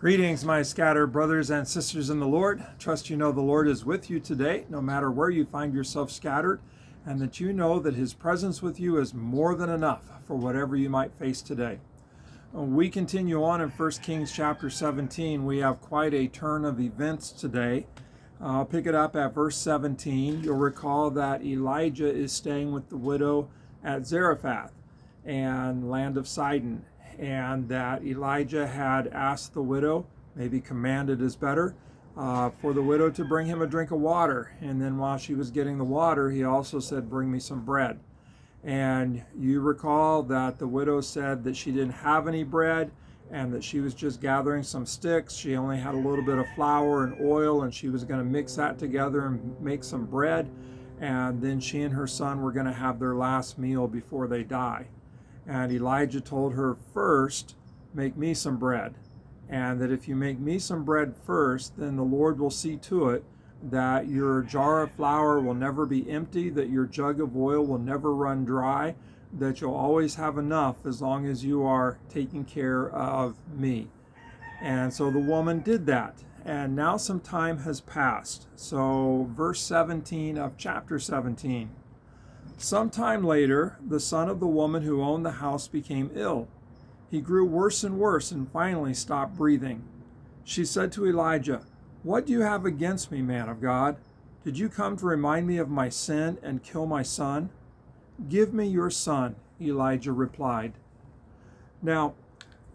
Greetings, my scattered brothers and sisters in the Lord. Trust you know the Lord is with you today, no matter where you find yourself scattered, and that you know that His presence with you is more than enough for whatever you might face today. We continue on in 1 Kings chapter 17. We have quite a turn of events today. I'll pick it up at verse 17. You'll recall that Elijah is staying with the widow at Zarephath and land of Sidon, and that Elijah had asked the widow, maybe commanded is better, for the widow to bring him a drink of water. And then while she was getting the water, he also said, bring me some bread. And you recall that the widow said that she didn't have any bread and that she was just gathering some sticks. She only had a little bit of flour and oil, and she was going to mix that together and make some bread. And then she and her son were going to have their last meal before they die. And Elijah told her, first, make me some bread. And that if you make me some bread first, then the Lord will see to it that your jar of flour will never be empty, that your jug of oil will never run dry, that you'll always have enough as long as you are taking care of me. And so the woman did that. And now some time has passed. So verse 17 of chapter 17. Sometime later, the son of the woman who owned the house became ill. He grew worse and worse and finally stopped breathing. She said to Elijah, "What do you have against me, man of God? Did you come to remind me of my sin and kill my son?" "Give me your son," Elijah replied. Now,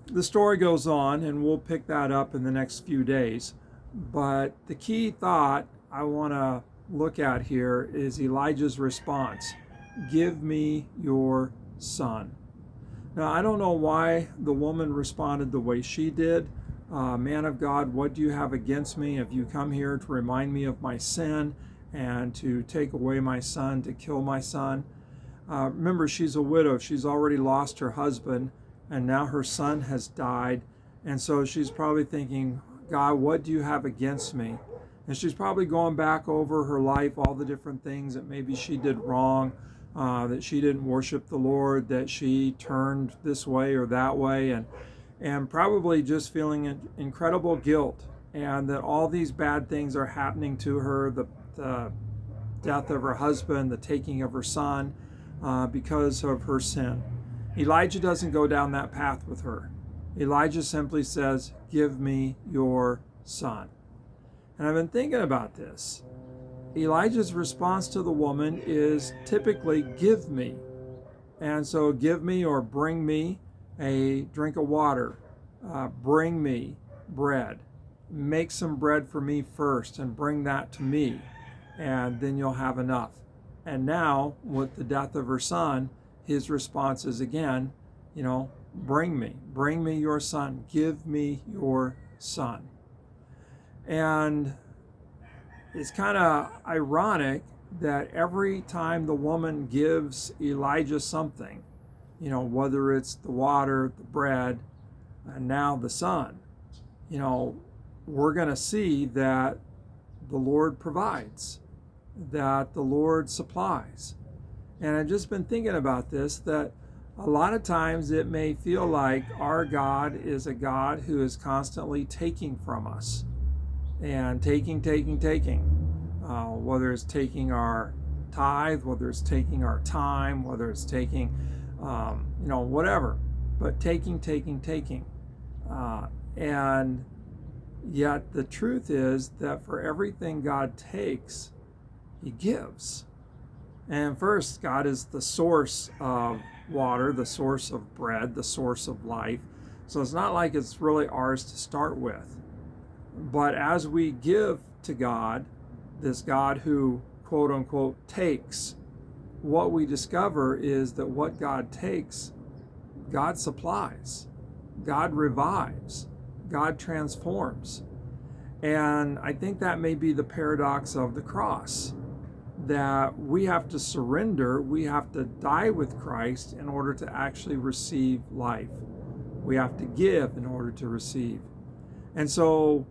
the story goes on, and we'll pick that up in the next few days. But the key thought I want to look at here is Elijah's response. Give me your son. Now, I don't know why the woman responded the way she did. Man of God, what do you have against me? If you come here to remind me of my sin and to take away my son, to kill my son. Remember, she's a widow. She's already lost her husband, and now her son has died. And so she's probably thinking, God, what do you have against me? And she's probably going back over her life, all the different things that maybe she did wrong, that she didn't worship the Lord, that she turned this way or that way, and probably just feeling incredible guilt, and that all these bad things are happening to her, the death of her husband, the taking of her son, because of her sin. Elijah doesn't go down that path with her. Elijah simply says, give me your son. And I've been thinking about this. Elijah's response to the woman is typically, give me. And so give me or bring me a drink of water. Bring me bread. Make some bread for me first and bring that to me. And then you'll have enough. And now, with the death of her son, his response is again, bring me your son. Give me your son. And it's kind of ironic that every time the woman gives Elijah something, whether it's the water, the bread, and now the son, we're going to see that the Lord provides, that the Lord supplies. And I've just been thinking about this, that a lot of times it may feel like our God is a God who is constantly taking from us. And taking, whether it's taking our tithe, whether it's taking our time, whether it's taking, whatever, but taking. And yet the truth is that for everything God takes, He gives. And first, God is the source of water, the source of bread, the source of life. So it's not like it's really ours to start with. But as we give to God, this God who, quote unquote, takes, what we discover is that what God takes, God supplies, God revives, God transforms. And I think that may be the paradox of the cross, that we have to surrender, we have to die with Christ in order to actually receive life. We have to give in order to receive. And so,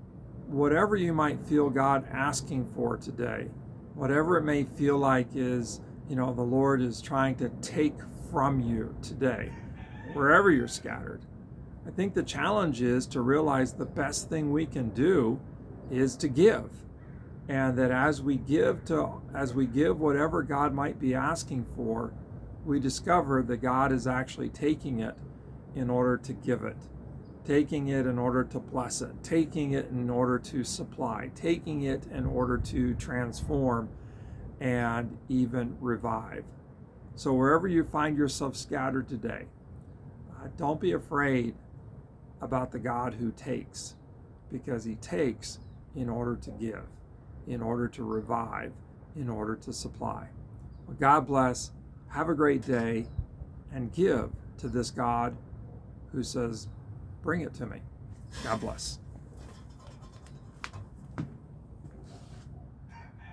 whatever you might feel God asking for today, whatever it may feel like is, the Lord is trying to take from you today, wherever you're scattered, I think the challenge is to realize the best thing we can do is to give. And that as we give whatever God might be asking for, we discover that God is actually taking it in order to give it, taking it in order to bless it, taking it in order to supply, taking it in order to transform and even revive. So wherever you find yourself scattered today, don't be afraid about the God who takes, because he takes in order to give, in order to revive, in order to supply. Well, God bless. Have a great day, and give to this God who says, bring it to me. God bless.